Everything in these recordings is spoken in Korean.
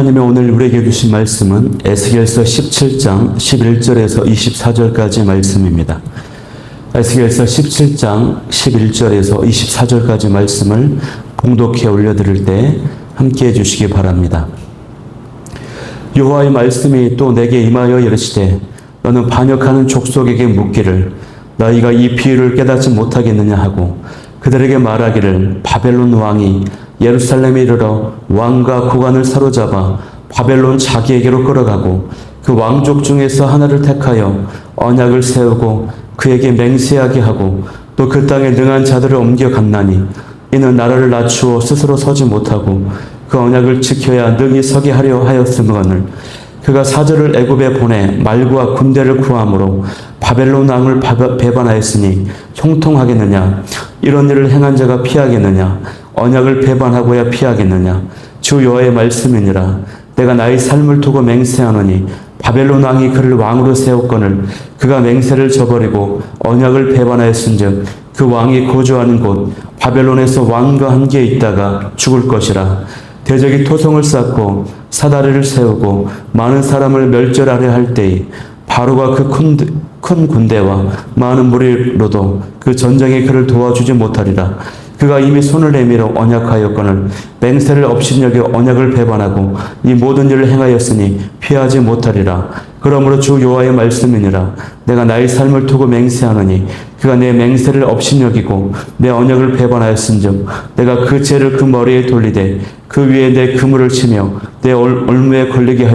하나님의 오늘 우리에게 주신 말씀은 에스겔서 17장 11절에서 24절까지 말씀입니다. 에스겔서 17장 11절에서 24절까지 말씀을 봉독해 올려드릴 때 함께 해주시기 바랍니다. 여호와의 말씀이 또 내게 임하여 이르시되 너는 반역하는 족속에게 묻기를 너희가 이 비유를 깨닫지 못하겠느냐 하고 그들에게 말하기를 바벨론 왕이 예루살렘에 이르러 왕과 고관을 사로잡아 바벨론 자기에게로 끌어가고 그 왕족 중에서 하나를 택하여 언약을 세우고 그에게 맹세하게 하고 또 그 땅에 능한 자들을 옮겨 갔나니 이는 나라를 낮추어 스스로 서지 못하고 그 언약을 지켜야 능히 서게 하려 하였음거늘 그가 사절을 애굽에 보내 말과 군대를 구함으로 바벨론 왕을 배반하였으니 형통하겠느냐? 이런 일을 행한 자가 피하겠느냐? 언약을 배반하고야 피하겠느냐? 주 여호와의 말씀이니라. 내가 나의 삶을 두고 맹세하노니 바벨론 왕이 그를 왕으로 세웠거늘 그가 맹세를 저버리고 언약을 배반하였은즉 그 왕이 거주하는 곳 바벨론에서 왕과 함께 있다가 죽을 것이라. 대적이 토성을 쌓고 사다리를 세우고 많은 사람을 멸절하려 할 때에 바로가 그 큰 군대와 많은 무리로도 그 전쟁에 그를 도와주지 못하리라. 그가 이미 손을 내밀어 언약하였거늘 맹세를 업신여겨 언약을 배반하고 이 모든 일을 행하였으니 피하지 못하리라. 그러므로 주 여호와의 말씀이니라. 내가 나의 삶을 두고 맹세하노니 그가 내 맹세를 업신여기고 내 언약을 배반하였은즉 내가 그 죄를 그 머리에 돌리되 그 위에 내 그물을 치며 내 올무에 걸리게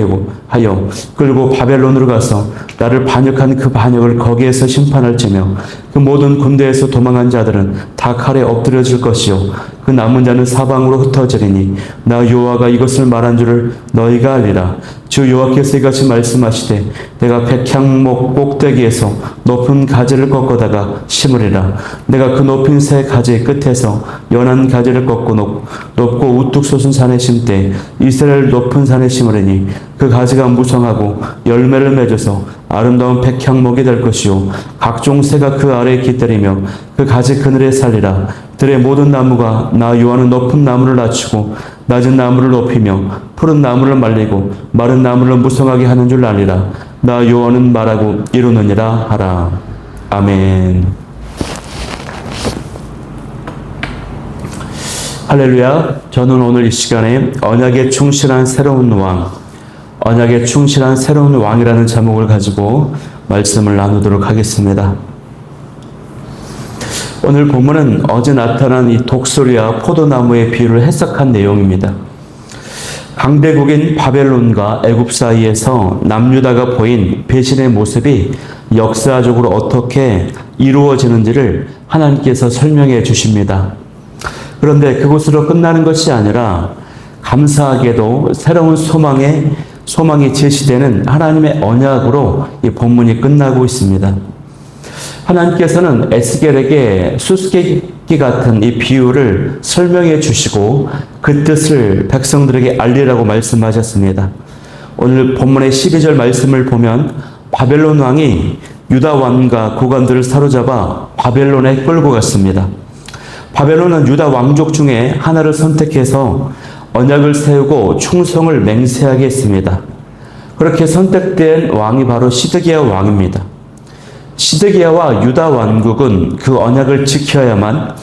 하여 끌고 바벨론으로 가서 나를 반역한 그 반역을 거기에서 심판할지며 그 모든 군대에서 도망한 자들은 다 칼에 엎드려질 것이요 그 남은 자는 사방으로 흩어지리니 나 여호와가 이것을 말한 줄을 너희가 알리라. 주 여호와께서 이같이 말씀하시되 내가 백향목 꼭대기에서 높은 가지를 꺾어다가 심으리라. 내가 그 높은 새 가지 끝에서 연한 가지를 꺾고 높고 우뚝 솟은 산에 심되 이스라엘 높은 산에 심으리니 그 가지가 무성하고 열매를 맺어서 아름다운 백향목이 될 것이요 각종 새가 그 아래에 깃들이며 그 가지 그늘에 살리라. 들의 모든 나무가 나 여호와는 높은 나무를 낮추고 낮은 나무를 높이며 푸른 나무를 말리고 마른 나무를 무성하게 하는 줄 알리라. 나 여호와는 말하고 이루느니라 하라. 아멘. 할렐루야. 저는 오늘 이 시간에 언약에 충실한 새로운 왕, 언약에 충실한 새로운 왕이라는 제목을 가지고 말씀을 나누도록 하겠습니다. 오늘 본문은 어제 나타난 이 독수리와 포도나무의 비유를 해석한 내용입니다. 강대국인 바벨론과 애굽 사이에서 남유다가 보인 배신의 모습이 역사적으로 어떻게 이루어지는지를 하나님께서 설명해 주십니다. 그런데 그곳으로 끝나는 것이 아니라 감사하게도 새로운 소망이 제시되는 하나님의 언약으로 이 본문이 끝나고 있습니다. 하나님께서는 에스겔에게 수수께끼 같은 이 비유를 설명해 주시고 그 뜻을 백성들에게 알리라고 말씀하셨습니다. 오늘 본문의 12절 말씀을 보면 바벨론 왕이 유다 왕과 고관들을 사로잡아 바벨론에 끌고 갔습니다. 바벨론은 유다 왕족 중에 하나를 선택해서 언약을 세우고 충성을 맹세하게 했습니다. 그렇게 선택된 왕이 바로 시드기야 왕입니다. 시드기야와 유다 왕국은 그 언약을 지켜야만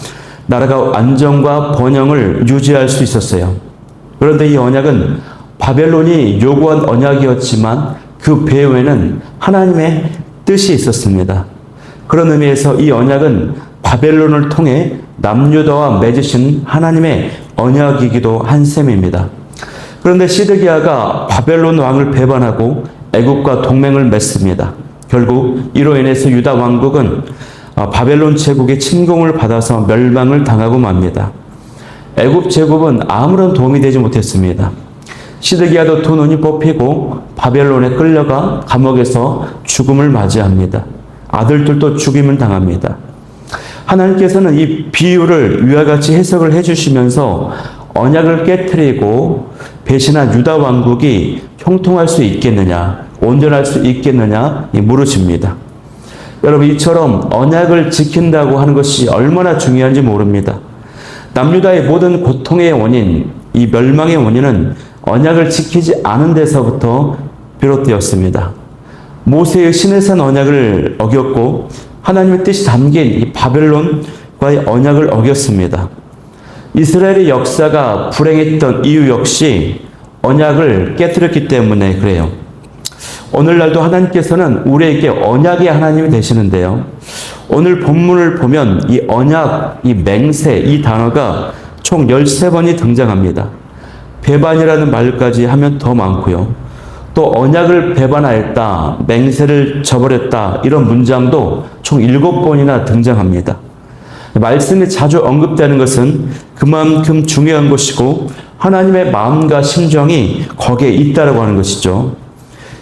나라가 안정과 번영을 유지할 수 있었어요. 그런데 이 언약은 바벨론이 요구한 언약이었지만 그 배후에는 하나님의 뜻이 있었습니다. 그런 의미에서 이 언약은 바벨론을 통해 남유다와 맺으신 하나님의 언약이기도 한 셈입니다. 그런데 시드기야가 바벨론 왕을 배반하고 애국과 동맹을 맺습니다. 결국 이로 인해서 유다 왕국은 바벨론 제국의 침공을 받아서 멸망을 당하고 맙니다. 애굽 제국은 아무런 도움이 되지 못했습니다. 시드기야도 두 눈이 뽑히고 바벨론에 끌려가 감옥에서 죽음을 맞이합니다. 아들들도 죽임을 당합니다. 하나님께서는 이 비유를 위와 같이 해석을 해주시면서 언약을 깨트리고 배신한 유다 왕국이 형통할 수 있겠느냐, 온전할 수 있겠느냐 물으십니다. 여러분, 이처럼 언약을 지킨다고 하는 것이 얼마나 중요한지 모릅니다. 남유다의 모든 고통의 원인, 이 멸망의 원인은 언약을 지키지 않은 데서부터 비롯되었습니다. 모세의 시내산 언약을 어겼고 하나님의 뜻이 담긴 이 바벨론과의 언약을 어겼습니다. 이스라엘의 역사가 불행했던 이유 역시 언약을 깨뜨렸기 때문에 그래요. 오늘날도 하나님께서는 우리에게 언약의 하나님이 되시는데요. 오늘 본문을 보면 이 언약, 이 맹세, 이 단어가 총 13번이 등장합니다. 배반이라는 말까지 하면 더 많고요. 또 언약을 배반하였다, 맹세를 저버렸다 이런 문장도 총 7번이나 등장합니다. 말씀이 자주 언급되는 것은 그만큼 중요한 것이고 하나님의 마음과 심정이 거기에 있다라고 하는 것이죠.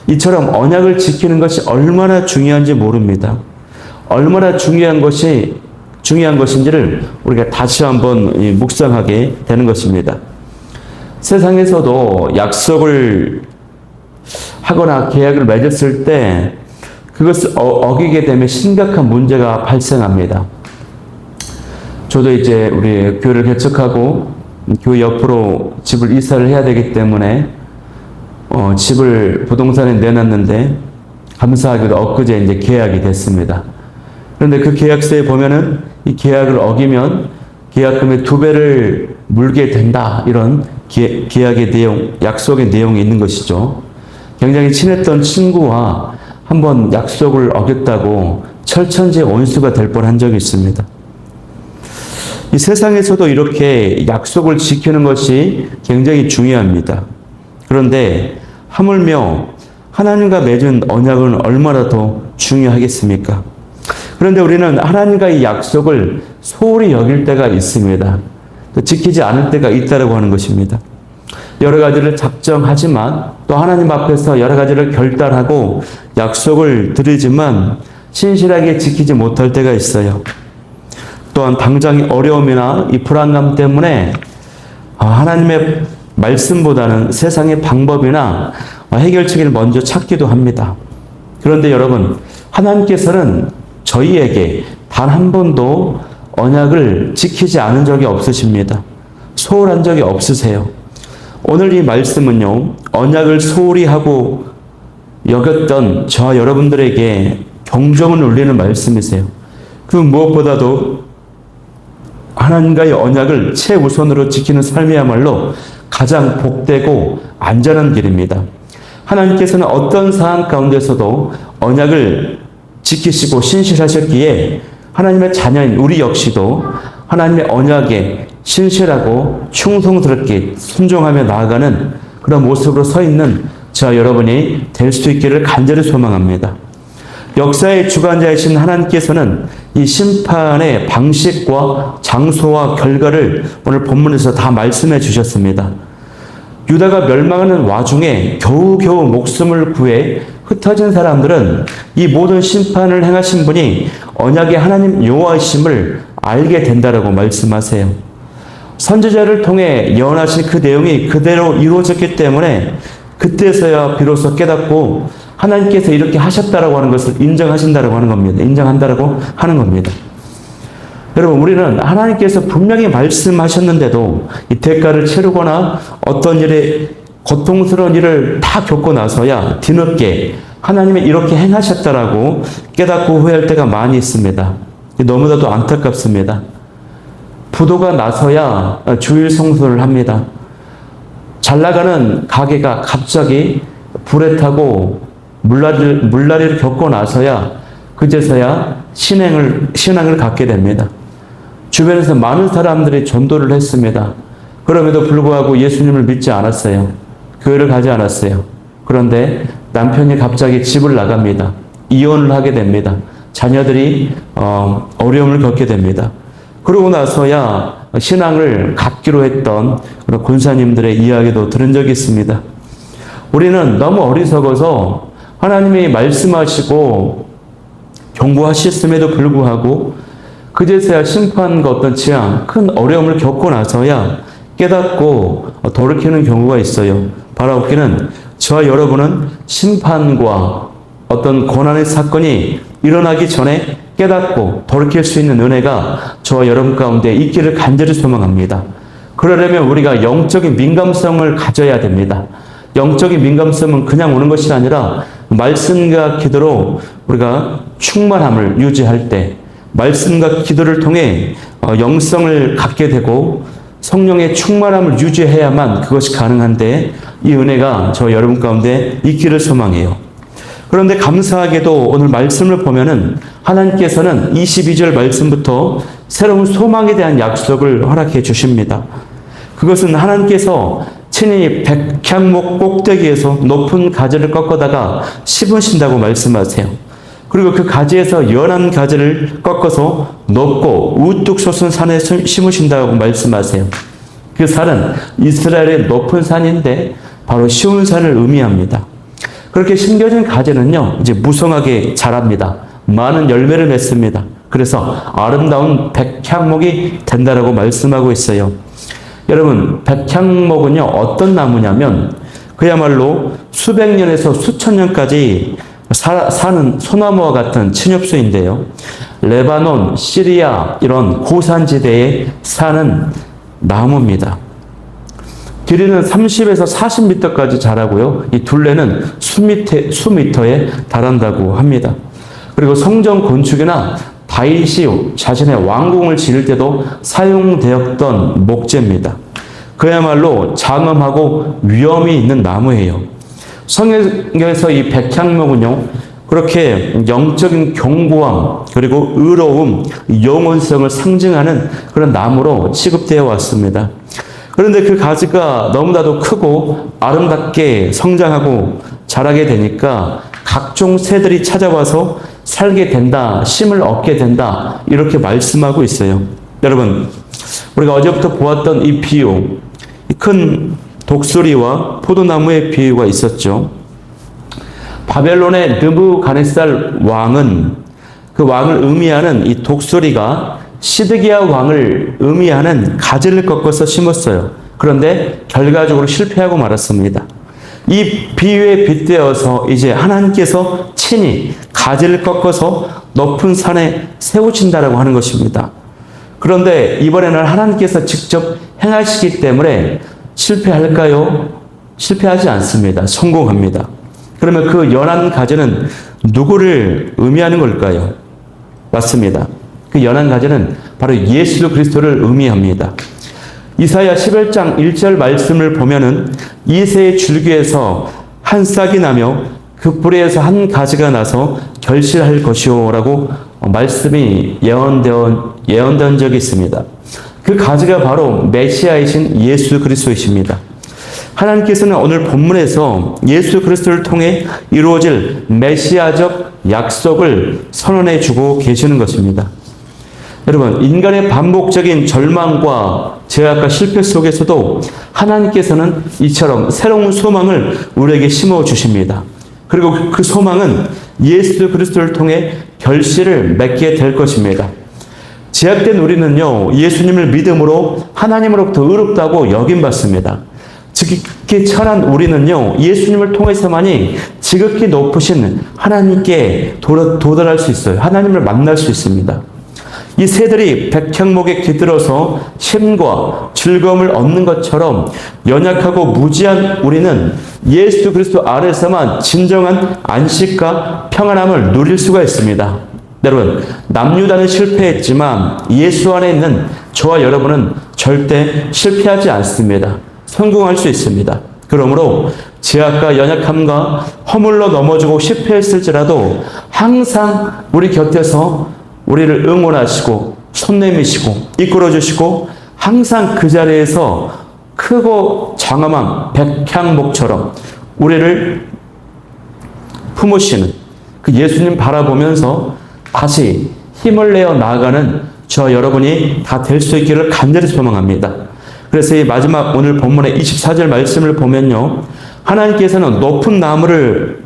이처럼 언약을 지키는 것이 얼마나 중요한지 모릅니다. 얼마나 중요한 것인지를 우리가 다시 한번 묵상하게 되는 것입니다. 세상에서도 약속을 하거나 계약을 맺었을 때 그것을 어기게 되면 심각한 문제가 발생합니다. 저도 이제 우리 교회를 개척하고 교회 옆으로 집을 이사를 해야 되기 때문에 집을 부동산에 내놨는데 감사하게도 엊그제 이제 계약이 됐습니다. 그런데 그 계약서에 보면은 이 계약을 어기면 계약금의 2배를 물게 된다. 이런 계약의 내용, 약속의 내용이 있는 것이죠. 굉장히 친했던 친구와 한번 약속을 어겼다고 철천지의 원수가 될 뻔한 적이 있습니다. 이 세상에서도 이렇게 약속을 지키는 것이 굉장히 중요합니다. 그런데 하물며 하나님과 맺은 언약은 얼마나 더 중요하겠습니까? 그런데 우리는 하나님과의 약속을 소홀히 여길 때가 있습니다. 또 지키지 않을 때가 있다고 하는 것입니다. 여러 가지를 작정하지만 또 하나님 앞에서 여러 가지를 결단하고 약속을 드리지만 신실하게 지키지 못할 때가 있어요. 또한 당장의 어려움이나 이 불안감 때문에 하나님의 말씀보다는 세상의 방법이나 해결책을 먼저 찾기도 합니다. 그런데 여러분, 하나님께서는 저희에게 단 한 번도 언약을 지키지 않은 적이 없으십니다. 소홀한 적이 없으세요. 오늘 이 말씀은요, 언약을 소홀히 하고 여겼던 저와 여러분들에게 경종을 울리는 말씀이세요. 그 무엇보다도 하나님과의 언약을 최우선으로 지키는 삶이야말로 가장 복되고 안전한 길입니다. 하나님께서는 어떤 상황 가운데서도 언약을 지키시고 신실하셨기에 하나님의 자녀인 우리 역시도 하나님의 언약에 신실하고 충성스럽게 순종하며 나아가는 그런 모습으로 서 있는 저와 여러분이 될 수 있기를 간절히 소망합니다. 역사의 주관자이신 하나님께서는 이 심판의 방식과 장소와 결과를 오늘 본문에서 다 말씀해 주셨습니다. 유다가 멸망하는 와중에 겨우겨우 목숨을 구해 흩어진 사람들은 이 모든 심판을 행하신 분이 언약의 하나님 여호와이심을 알게 된다라고 말씀하세요. 선지자를 통해 예언하신 그 내용이 그대로 이루어졌기 때문에 그때서야 비로소 깨닫고 하나님께서 이렇게 하셨다라고 하는 것을 인정하신다라고 하는 겁니다. 인정한다라고 하는 겁니다. 여러분, 우리는 하나님께서 분명히 말씀하셨는데도 이 대가를 치르거나 어떤 일에 고통스러운 일을 다 겪고 나서야 뒤늦게 하나님이 이렇게 행하셨다라고 깨닫고 후회할 때가 많이 있습니다. 너무나도 안타깝습니다. 부도가 나서야 주일 성수를 합니다. 잘 나가는 가게가 갑자기 불에 타고 물난리를 겪고 나서야 그제서야 신앙을 갖게 됩니다. 주변에서 많은 사람들이 전도를 했습니다. 그럼에도 불구하고 예수님을 믿지 않았어요. 교회를 가지 않았어요. 그런데 남편이 갑자기 집을 나갑니다. 이혼을 하게 됩니다. 자녀들이 어려움을 겪게 됩니다. 그러고 나서야 신앙을 갖기로 했던 그런 권사님들의 이야기도 들은 적이 있습니다. 우리는 너무 어리석어서 하나님이 말씀하시고 경고하셨음에도 불구하고 그제서야 심판과 어떤 재앙, 큰 어려움을 겪고 나서야 깨닫고 돌이키는 경우가 있어요. 바라옵기는 저와 여러분은 심판과 어떤 고난의 사건이 일어나기 전에 깨닫고 돌이킬 수 있는 은혜가 저와 여러분 가운데 있기를 간절히 소망합니다. 그러려면 우리가 영적인 민감성을 가져야 됩니다. 영적인 민감성은 그냥 오는 것이 아니라 말씀과 기도로 우리가 충만함을 유지할 때, 말씀과 기도를 통해 영성을 갖게 되고 성령의 충만함을 유지해야만 그것이 가능한데, 이 은혜가 저 여러분 가운데 있기를 소망해요. 그런데 감사하게도 오늘 말씀을 보면은 하나님께서는 22절 말씀부터 새로운 소망에 대한 약속을 허락해 주십니다. 그것은 하나님께서 친히 백향목 꼭대기에서 높은 가지를 꺾어다가 심으신다고 말씀하세요. 그리고 그 가지에서 연한 가지를 꺾어서 높고 우뚝 솟은 산에 심으신다고 말씀하세요. 그 산은 이스라엘의 높은 산인데 바로 시온 산을 의미합니다. 그렇게 심겨진 가지는요, 이제 무성하게 자랍니다. 많은 열매를 맺습니다. 그래서 아름다운 백향목이 된다라고 말씀하고 있어요. 여러분, 백향목은요, 어떤 나무냐면 그야말로 수백 년에서 수천 년까지 사는 소나무와 같은 침엽수인데요. 레바논, 시리아 이런 고산지대에 사는 나무입니다. 길이는 30에서 40m까지 자라고요. 이 둘레는 수미터에 달한다고 합니다. 그리고 성전 건축이나 다윗이 자신의 왕궁을 지을 때도 사용되었던 목재입니다. 그야말로 장엄하고 위험이 있는 나무예요. 성경에서 이 백향목은요, 그렇게 영적인 견고함, 그리고 의로움, 영원성을 상징하는 그런 나무로 취급되어 왔습니다. 그런데 그 가지가 너무나도 크고 아름답게 성장하고 자라게 되니까 각종 새들이 찾아와서 살게 된다, 쉼을 얻게 된다, 이렇게 말씀하고 있어요. 여러분, 우리가 어제부터 보았던 이 비유, 큰 독수리와 포도나무의 비유가 있었죠. 바벨론의 느부갓네살 왕은 그 왕을 의미하는 이 독수리가 시드기야 왕을 의미하는 가지를 꺾어서 심었어요. 그런데 결과적으로 실패하고 말았습니다. 이 비유에 빗대어서 이제 하나님께서 친히 가지를 꺾어서 높은 산에 세우신다라고 하는 것입니다. 그런데 이번에는 하나님께서 직접 행하시기 때문에 실패할까요? 실패하지 않습니다. 성공합니다. 그러면 그 연한 가지는 누구를 의미하는 걸까요? 맞습니다. 그 연한 가지는 바로 예수 그리스도를 의미합니다. 이사야 11장 1절 말씀을 보면은 이새의 줄기에서 한 싹이 나며 그 뿌리에서 한 가지가 나서 결실할 것이오라고 말씀이 예언된 적이 있습니다. 그 가지가 바로 메시아이신 예수 그리스도이십니다. 하나님께서는 오늘 본문에서 예수 그리스도를 통해 이루어질 메시아적 약속을 선언해 주고 계시는 것입니다. 여러분, 인간의 반복적인 절망과 죄악과 실패 속에서도 하나님께서는 이처럼 새로운 소망을 우리에게 심어 주십니다. 그리고 그 소망은 예수 그리스도를 통해 결실을 맺게 될 것입니다. 제약된 우리는요, 예수님을 믿음으로 하나님으로부터 의롭다고 여김받습니다. 지극히 천한 우리는요, 예수님을 통해서만이 지극히 높으신 하나님께 도달할 수 있어요. 하나님을 만날 수 있습니다. 이 새들이 백향목에 깃들어서 쉼과 즐거움을 얻는 것처럼 연약하고 무지한 우리는 예수 그리스도 아래서만 진정한 안식과 평안함을 누릴 수가 있습니다. 여러분, 남유다는 실패했지만 예수 안에 있는 저와 여러분은 절대 실패하지 않습니다. 성공할 수 있습니다. 그러므로 죄악과 연약함과 허물로 넘어지고 실패했을지라도 항상 우리 곁에서 우리를 응원하시고 손 내미시고 이끌어 주시고 항상 그 자리에서 크고 장엄한 백향목처럼 우리를 품으시는 그 예수님 바라보면서 다시 힘을 내어 나아가는 저 여러분이 다 될 수 있기를 간절히 소망합니다. 그래서 이 마지막 오늘 본문의 24절 말씀을 보면요, 하나님께서는 높은 나무를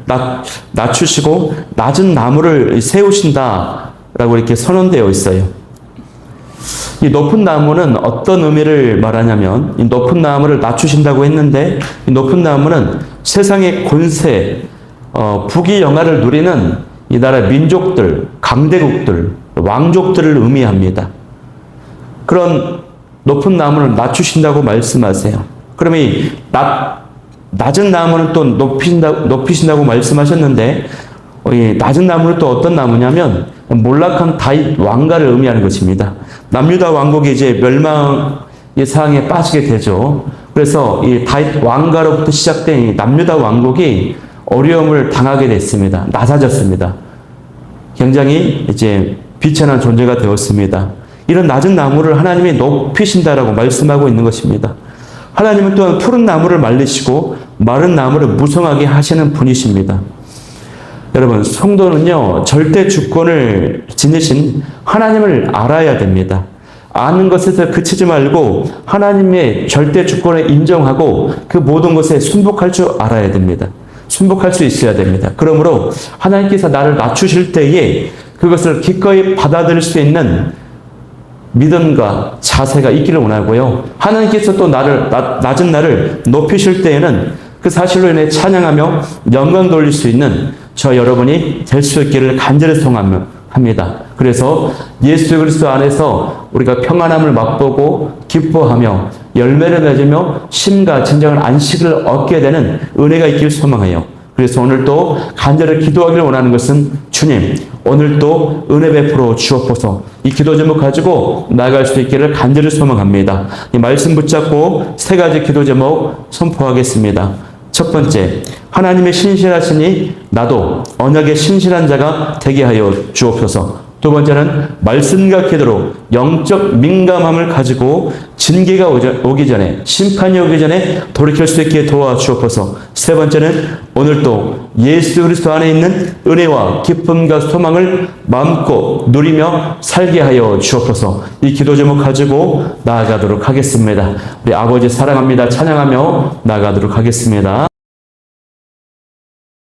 낮추시고 낮은 나무를 세우신다 라고 이렇게 선언되어 있어요. 이 높은 나무는 어떤 의미를 말하냐면, 이 높은 나무를 낮추신다고 했는데, 이 높은 나무는 세상의 권세, 부귀영화를 누리는 이 나라 민족들, 강대국들, 왕족들을 의미합니다. 그런 높은 나무는 낮추신다고 말씀하세요. 그러면 이 낮은 나무는 또 높이신다고 말씀하셨는데, 이 낮은 나무는 또 어떤 나무냐면 몰락한 다윗 왕가를 의미하는 것입니다. 남유다 왕국이 이제 멸망의 상황에 빠지게 되죠. 그래서 이 다윗 왕가로부터 시작된 이 남유다 왕국이 어려움을 당하게 됐습니다. 낮아졌습니다. 굉장히 이제 비천한 존재가 되었습니다. 이런 낮은 나무를 하나님이 높이신다라고 말씀하고 있는 것입니다. 하나님은 또한 푸른 나무를 말리시고 마른 나무를 무성하게 하시는 분이십니다. 여러분, 성도는요, 절대 주권을 지니신 하나님을 알아야 됩니다. 아는 것에서 그치지 말고 하나님의 절대 주권을 인정하고 그 모든 것에 순복할 줄 알아야 됩니다. 순복할 수 있어야 됩니다. 그러므로 하나님께서 나를 낮추실 때에 그것을 기꺼이 받아들일 수 있는 믿음과 자세가 있기를 원하고요. 하나님께서 또 낮은 나를 높이실 때에는 그 사실로 인해 찬양하며 영광 돌릴 수 있는 저 여러분이 될 수 있기를 간절히 소망합니다. 그래서 예수 그리스도 안에서 우리가 평안함을 맛보고 기뻐하며 열매를 맺으며 심과 진정한 안식을 얻게 되는 은혜가 있기를 소망해요. 그래서 오늘도 간절히 기도하기를 원하는 것은 주님, 오늘도 은혜 베풀어 주옵소서. 이 기도 제목 가지고 나아갈 수 있기를 간절히 소망합니다. 이 말씀 붙잡고 세 가지 기도 제목 선포하겠습니다. 첫 번째, 하나님의 신실하시니 나도 언약의 신실한 자가 되게 하여 주옵소서. 두 번째는 말씀과 기도로 영적 민감함을 가지고 징계가 오기 전에, 심판이 오기 전에 돌이킬 수 있게 도와주옵소서. 세 번째는 오늘도 예수 그리스도 안에 있는 은혜와 기쁨과 소망을 마음껏 누리며 살게 하여 주옵소서. 이 기도 제목 가지고 나아가도록 하겠습니다. 우리 아버지 사랑합니다. 찬양하며 나아가도록 하겠습니다.